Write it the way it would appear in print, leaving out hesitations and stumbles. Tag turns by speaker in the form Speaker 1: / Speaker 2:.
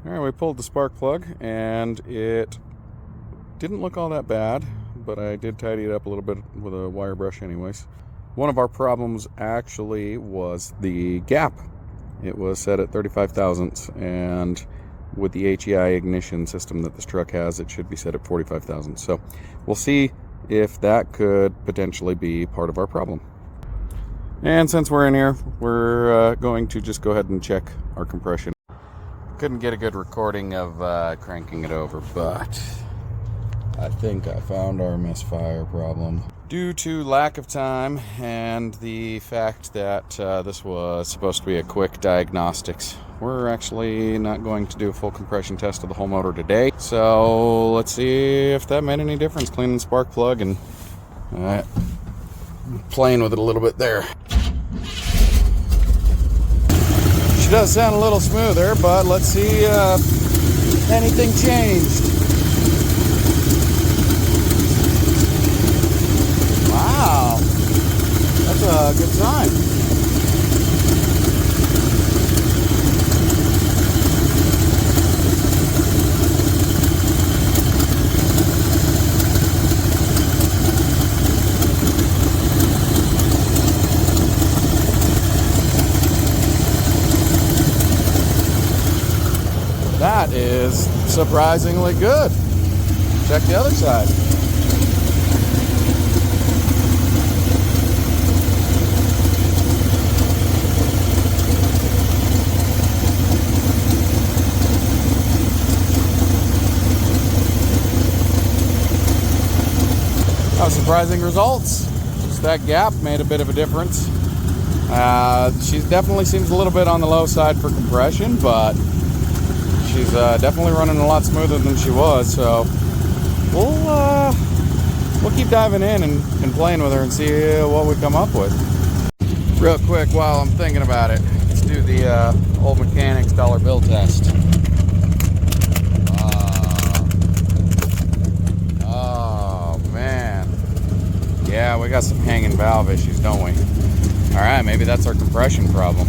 Speaker 1: Alright, we pulled the spark plug and it didn't look all that bad, but I did tidy it up a little bit with a wire brush anyways. One of our problems actually was the gap. It was set at 35 thousandths, and with the HEI ignition system that this truck has, it should be set at 45 thousandths. So we'll see if that could potentially be part of our problem. And since we're in here, we're going to just go ahead and check our compression. Couldn't get a good recording of cranking it over, but I think I found our misfire problem. Due to lack of time and the fact that this was supposed to be a quick diagnostics, we're actually not going to do a full compression test of the whole motor today. So let's see if that made any difference cleaning the spark plug and playing with it a little bit there. She does sound a little smoother, but let's see if anything changed. Wow, that's a good sign. That is surprisingly good. Check the other side. Surprising results. Just that gap made a bit of a difference. She definitely seems a little bit on the low side for compression, but she's definitely running a lot smoother than she was. So we'll keep diving in and playing with her and see what we come up with. Real quick, while I'm thinking about it, let's do the old mechanics dollar bill test. Yeah, we got some hanging valve issues, don't we? All right, maybe that's our compression problem.